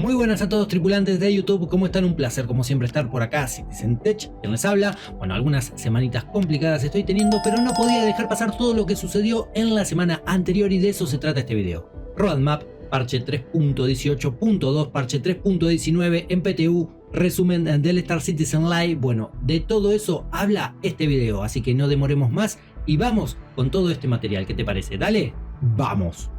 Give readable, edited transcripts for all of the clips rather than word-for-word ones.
Muy buenas a todos tripulantes de YouTube, ¿cómo están? Un placer como siempre estar por acá, Citizen Tech, quien les habla. Bueno, algunas semanitas complicadas estoy teniendo, pero no podía dejar pasar todo lo que sucedió en la semana anterior y de eso se trata este video. Roadmap, parche 3.18.2, parche 3.19 en PTU, resumen del Star Citizen Live. Bueno, de todo eso habla este video, así que no demoremos más y vamos con todo este material. ¿Qué te parece? Dale, vamos.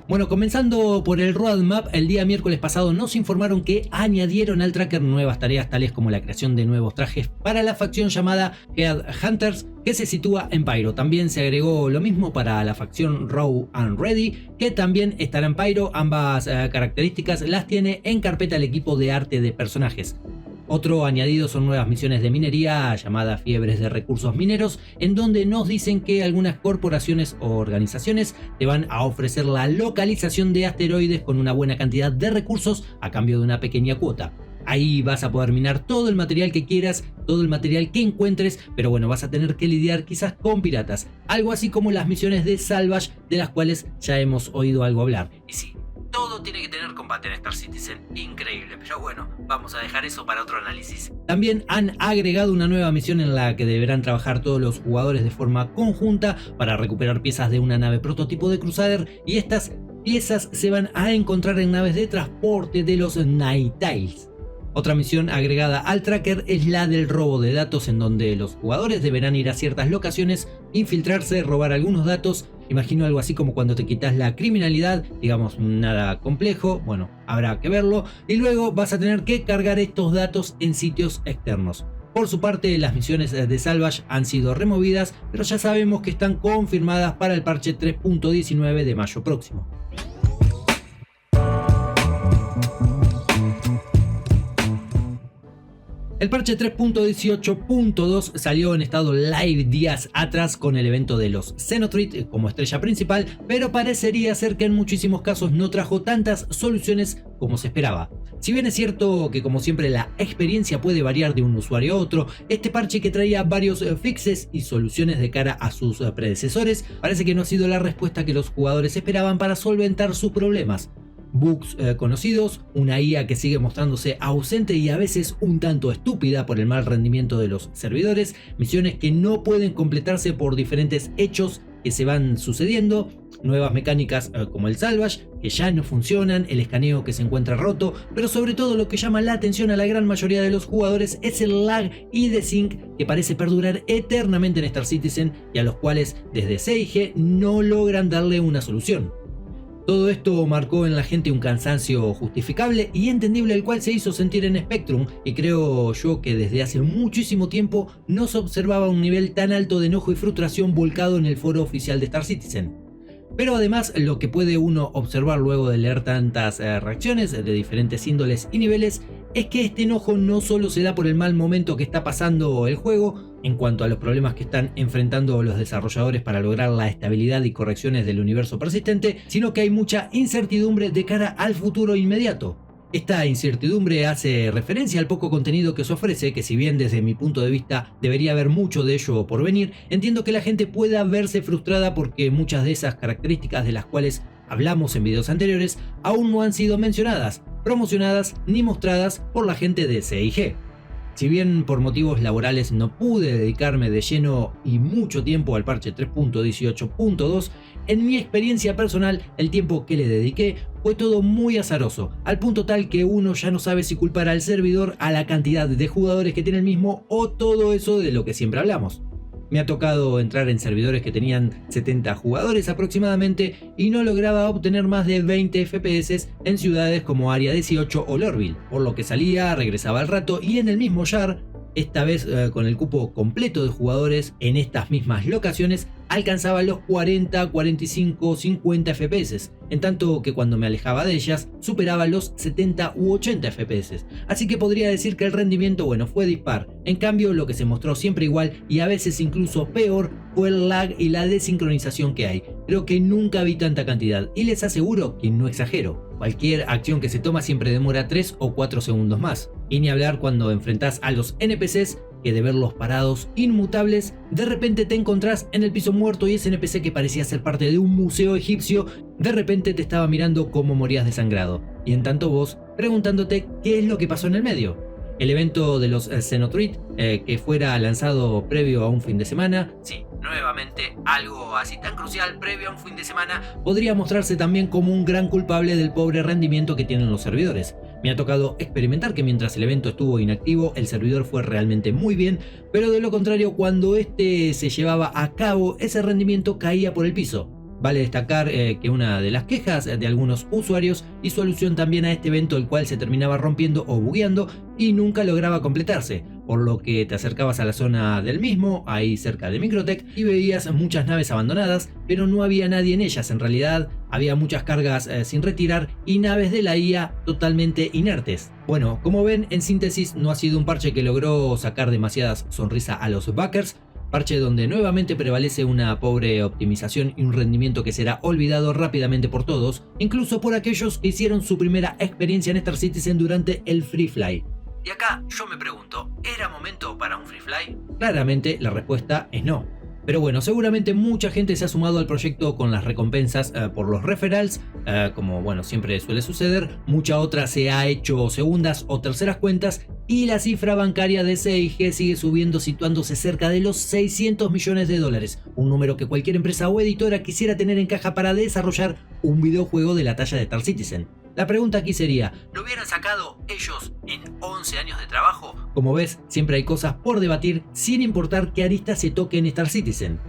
Bueno, comenzando por el roadmap, el día miércoles pasado nos informaron que añadieron al tracker nuevas tareas tales como la creación de nuevos trajes para la facción llamada Headhunters, que se sitúa en Pyro. También se agregó lo mismo para la facción Raw and Ready, que también estará en Pyro. Ambas características las tiene en carpeta el equipo de arte de personajes. Otro añadido son nuevas misiones de minería llamadas Fiebres de Recursos Mineros, en donde nos dicen que algunas corporaciones o organizaciones te van a ofrecer la localización de asteroides con una buena cantidad de recursos a cambio de una pequeña cuota. Ahí vas a poder minar todo el material que quieras, todo el material que encuentres, pero bueno, vas a tener que lidiar quizás con piratas, algo así como las misiones de Salvage, de las cuales ya hemos oído algo hablar. Y sí, todo tiene que tener combate en Star Citizen, increíble, pero bueno, vamos a dejar eso para otro análisis. También han agregado una nueva misión en la que deberán trabajar todos los jugadores de forma conjunta para recuperar piezas de una nave prototipo de Crusader, y estas piezas se van a encontrar en naves de transporte de los Nightails. Otra misión agregada al tracker es la del robo de datos, en donde los jugadores deberán ir a ciertas locaciones, infiltrarse, robar algunos datos. Imagino algo así como cuando te quitas la criminalidad, digamos nada complejo, bueno, habrá que verlo, y luego vas a tener que cargar estos datos en sitios externos. Por su parte, las misiones de Salvage han sido removidas, pero ya sabemos que están confirmadas para el parche 3.19 de mayo próximo. El parche 3.18.2 salió en estado live días atrás con el evento de los Xenotreat como estrella principal, pero parecería ser que en muchísimos casos no trajo tantas soluciones como se esperaba. Si bien es cierto que como siempre la experiencia puede variar de un usuario a otro, este parche, que traía varios fixes y soluciones de cara a sus predecesores, parece que no ha sido la respuesta que los jugadores esperaban para solventar sus problemas. Bugs conocidos, una IA que sigue mostrándose ausente y a veces un tanto estúpida por el mal rendimiento de los servidores, misiones que no pueden completarse por diferentes hechos que se van sucediendo, nuevas mecánicas como el Salvage que ya no funcionan, el escaneo que se encuentra roto, pero sobre todo lo que llama la atención a la gran mayoría de los jugadores es el lag y desync que parece perdurar eternamente en Star Citizen y a los cuales desde CIG no logran darle una solución. Todo esto marcó en la gente un cansancio justificable y entendible, el cual se hizo sentir en Spectrum, y creo yo que desde hace muchísimo tiempo no se observaba un nivel tan alto de enojo y frustración volcado en el foro oficial de Star Citizen. Pero además, lo que puede uno observar luego de leer tantas reacciones de diferentes índoles y niveles es que este enojo no solo se da por el mal momento que está pasando el juego en cuanto a los problemas que están enfrentando los desarrolladores para lograr la estabilidad y correcciones del universo persistente, sino que hay mucha incertidumbre de cara al futuro inmediato. Esta incertidumbre hace referencia al poco contenido que se ofrece, que si bien desde mi punto de vista debería haber mucho de ello por venir, entiendo que la gente pueda verse frustrada porque muchas de esas características de las cuales hablamos en videos anteriores aún no han sido mencionadas, promocionadas ni mostradas por la gente de CIG. Si bien por motivos laborales no pude dedicarme de lleno y mucho tiempo al parche 3.18.2, en mi experiencia personal el tiempo que le dediqué fue todo muy azaroso, al punto tal que uno ya no sabe si culpar al servidor, a la cantidad de jugadores que tiene el mismo o todo eso de lo que siempre hablamos. Me ha tocado entrar en servidores que tenían 70 jugadores aproximadamente y no lograba obtener más de 20 FPS en ciudades como Área 18 o Lorville, por lo que salía, regresaba al rato y en el mismo Yar, esta vez con el cupo completo de jugadores en estas mismas locaciones, alcanzaba los 40, 45, 50 FPS, en tanto que cuando me alejaba de ellas superaba los 70 u 80 FPS, así que podría decir que el rendimiento fue dispar. En cambio, lo que se mostró siempre igual y a veces incluso peor fue el lag y la desincronización que hay. Creo que nunca vi tanta cantidad y les aseguro que no exagero. Cualquier acción que se toma siempre demora 3 o 4 segundos más. Y ni hablar cuando enfrentás a los NPCs que de verlos parados inmutables, de repente te encontrás en el piso muerto y ese NPC que parecía ser parte de un museo egipcio, de repente te estaba mirando cómo morías desangrado. Y en tanto vos preguntándote qué es lo que pasó en el medio. El evento de los Xenotreat, que fuera lanzado previo a un fin de semana, sí, nuevamente algo así tan crucial previo a un fin de semana, podría mostrarse también como un gran culpable del pobre rendimiento que tienen los servidores. Me ha tocado experimentar que mientras el evento estuvo inactivo, el servidor fue realmente muy bien, pero de lo contrario, cuando este se llevaba a cabo, ese rendimiento caía por el piso. Vale destacar que una de las quejas de algunos usuarios hizo alusión también a este evento, el cual se terminaba rompiendo o bugueando y nunca lograba completarse, por lo que te acercabas a la zona del mismo, ahí cerca de Microtech, y veías muchas naves abandonadas, pero no había nadie en ellas. En realidad había muchas cargas sin retirar y naves de la IA totalmente inertes. Bueno, como ven, en síntesis, no ha sido un parche que logró sacar demasiadas sonrisas a los backers, parche donde nuevamente prevalece una pobre optimización y un rendimiento que será olvidado rápidamente por todos, incluso por aquellos que hicieron su primera experiencia en Star Citizen durante el Free Fly. Y acá yo me pregunto, ¿era momento para un Free Fly? Claramente la respuesta es no. Pero bueno, seguramente mucha gente se ha sumado al proyecto con las recompensas por los referrals, como bueno siempre suele suceder. Mucha otra se ha hecho segundas o terceras cuentas y la cifra bancaria de CIG sigue subiendo, situándose cerca de los 600 millones de dólares, un número que cualquier empresa o editora quisiera tener en caja para desarrollar un videojuego de la talla de Star Citizen. La pregunta aquí sería, ¿lo hubieran sacado ellos en 11 años de trabajo? Como ves, siempre hay cosas por debatir sin importar qué arista se toque en Star Citizen.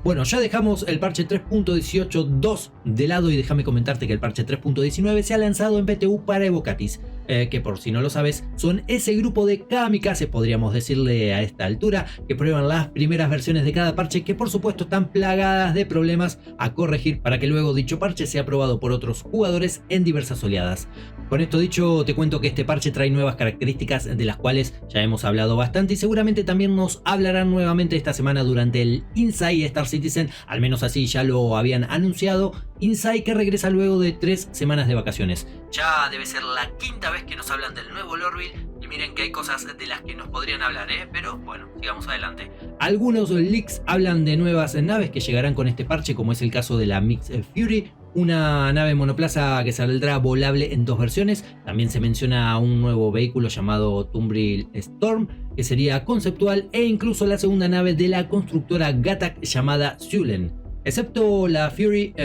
Bueno, ya dejamos el parche 3.18.2 de lado y déjame comentarte que el parche 3.19 se ha lanzado en PTU para Evocatis, que por si no lo sabes, son ese grupo de kamikazes, podríamos decirle a esta altura, que prueban las primeras versiones de cada parche, que por supuesto están plagadas de problemas a corregir para que luego dicho parche sea aprobado por otros jugadores en diversas oleadas. Con esto dicho, te cuento que este parche trae nuevas características de las cuales ya hemos hablado bastante y seguramente también nos hablarán nuevamente esta semana durante el Inside Star Citizen, al menos así ya lo habían anunciado. Inside que regresa luego de 3 semanas de vacaciones. Ya debe ser la quinta vez que nos hablan del nuevo Lorville y miren que hay cosas de las que nos podrían hablar, pero bueno, sigamos adelante. Algunos leaks hablan de nuevas naves que llegarán con este parche, como es el caso de la Mixed Fury, una nave monoplaza que saldrá volable en 2 versiones. También se menciona un nuevo vehículo llamado Tumbril Storm, que sería conceptual, e incluso la segunda nave de la constructora Gattac llamada Zulen. Excepto la Fury,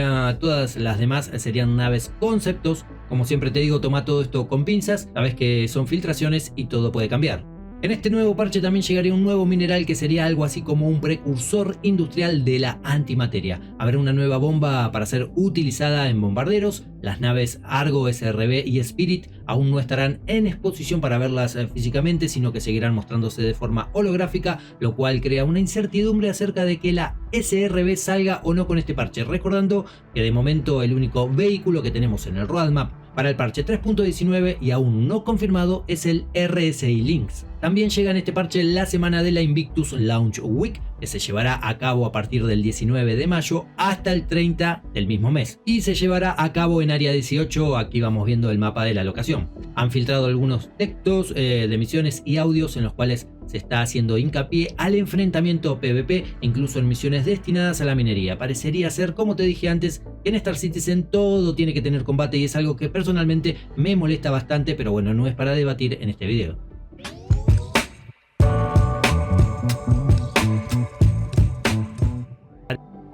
todas las demás serían naves conceptos. Como siempre te digo, toma todo esto con pinzas, sabes que son filtraciones y todo puede cambiar. En este nuevo parche también llegaría un nuevo mineral que sería algo así como un precursor industrial de la antimateria. Habrá una nueva bomba para ser utilizada en bombarderos. Las naves Argo, SRB y Spirit aún no estarán en exposición para verlas físicamente, sino que seguirán mostrándose de forma holográfica, lo cual crea una incertidumbre acerca de que la SRB salga o no con este parche. Recordando que de momento el único vehículo que tenemos en el roadmap para el parche 3.19 y aún no confirmado es el RSI Lynx. También llega en este parche la semana de la Invictus Launch Week, que se llevará a cabo a partir del 19 de mayo hasta el 30 del mismo mes, y se llevará a cabo en Área 18. Aquí vamos viendo el mapa de la locación. Han filtrado algunos textos de misiones y audios en los cuales se está haciendo hincapié al enfrentamiento PvP, incluso en misiones destinadas a la minería. Parecería ser, como te dije antes, que en Star Citizen todo tiene que tener combate y es algo que personalmente me molesta bastante, pero bueno, no es para debatir en este video.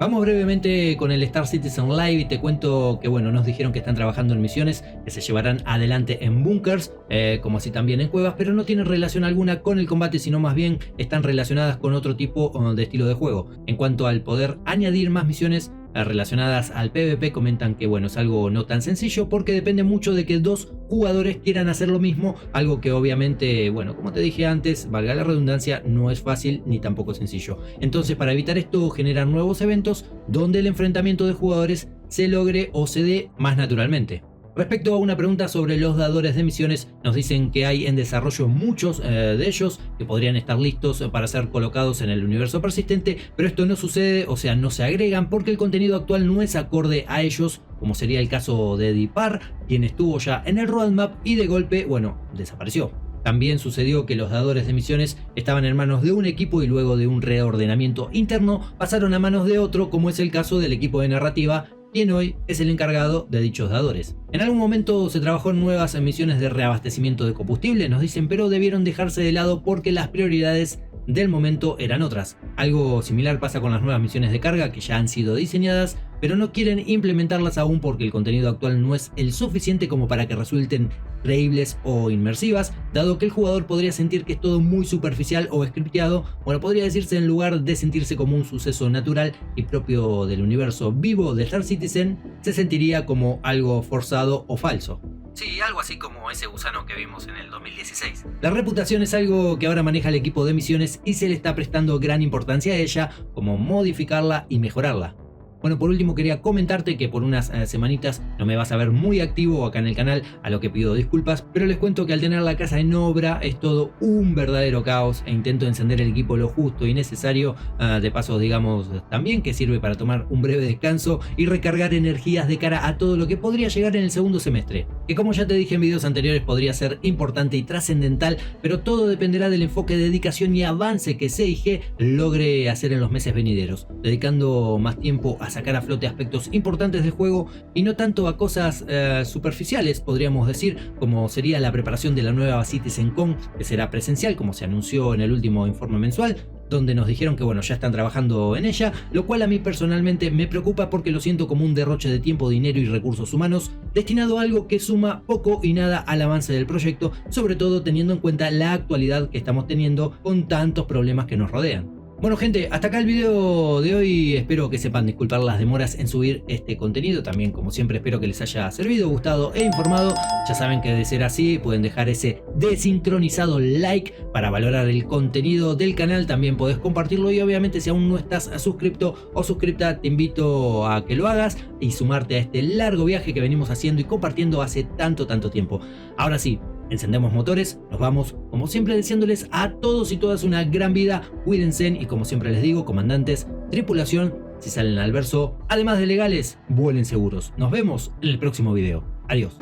Vamos brevemente con el Star Citizen Live y te cuento que bueno, nos dijeron que están trabajando en misiones que se llevarán adelante en bunkers, como así también en cuevas, pero no tienen relación alguna con el combate, sino más bien están relacionadas con otro tipo de estilo de juego. En cuanto al poder añadir más misiones relacionadas al PvP, comentan que bueno, es algo no tan sencillo porque depende mucho de que 2 jugadores quieran hacer lo mismo, algo que obviamente, bueno, como te dije antes, valga la redundancia, no es fácil ni tampoco sencillo. Entonces, para evitar esto, generar nuevos eventos donde el enfrentamiento de jugadores se logre o se dé más naturalmente. Respecto a una pregunta sobre los dadores de misiones, nos dicen que hay en desarrollo muchos de ellos que podrían estar listos para ser colocados en el universo persistente, pero esto no sucede, o sea, no se agregan porque el contenido actual no es acorde a ellos, como sería el caso de Dipar, quien estuvo ya en el roadmap y de golpe, bueno, desapareció. También sucedió que los dadores de misiones estaban en manos de un equipo y luego de un reordenamiento interno pasaron a manos de otro, como es el caso del equipo de narrativa, quien hoy es el encargado de dichos dadores. En algún momento se trabajó en nuevas misiones de reabastecimiento de combustible, nos dicen, pero debieron dejarse de lado porque las prioridades del momento eran otras. Algo similar pasa con las nuevas misiones de carga que ya han sido diseñadas, pero no quieren implementarlas aún porque el contenido actual no es el suficiente como para que resulten creíbles o inmersivas, dado que el jugador podría sentir que es todo muy superficial o scripteado. Bueno, podría decirse, en lugar de sentirse como un suceso natural y propio del universo vivo de Star Citizen, se sentiría como algo forzado o falso. Sí, algo así como ese gusano que vimos en el 2016. La reputación es algo que ahora maneja el equipo de misiones y se le está prestando gran importancia a ella, como modificarla y mejorarla. Bueno, por último quería comentarte que por unas semanitas no me vas a ver muy activo acá en el canal, a lo que pido disculpas, pero les cuento que al tener la casa en obra es todo un verdadero caos e intento encender el equipo lo justo y necesario, de paso digamos también que sirve para tomar un breve descanso y recargar energías de cara a todo lo que podría llegar en el segundo semestre, que como ya te dije en videos anteriores podría ser importante y trascendental, pero todo dependerá del enfoque, dedicación y avance que CIG logre hacer en los meses venideros, dedicando más tiempo a sacar a flote aspectos importantes del juego y no tanto a cosas superficiales, podríamos decir, como sería la preparación de la nueva CitizenCon, que será presencial como se anunció en el último informe mensual, donde nos dijeron que bueno, ya están trabajando en ella, lo cual a mí personalmente me preocupa porque lo siento como un derroche de tiempo, dinero y recursos humanos destinado a algo que suma poco y nada al avance del proyecto, sobre todo teniendo en cuenta la actualidad que estamos teniendo con tantos problemas que nos rodean. Bueno gente, hasta acá el video de hoy, espero que sepan disculpar las demoras en subir este contenido, también como siempre espero que les haya servido, gustado e informado. Ya saben que de ser así pueden dejar ese desincronizado like para valorar el contenido del canal, también podés compartirlo y obviamente si aún no estás suscripto o suscripta te invito a que lo hagas y sumarte a este largo viaje que venimos haciendo y compartiendo hace tanto tiempo. Ahora sí, encendemos motores, nos vamos, como siempre deseándoles a todos y todas una gran vida, cuídense y como siempre les digo, comandantes, tripulación, si salen al verso, además de legales, vuelen seguros. Nos vemos en el próximo video. Adiós.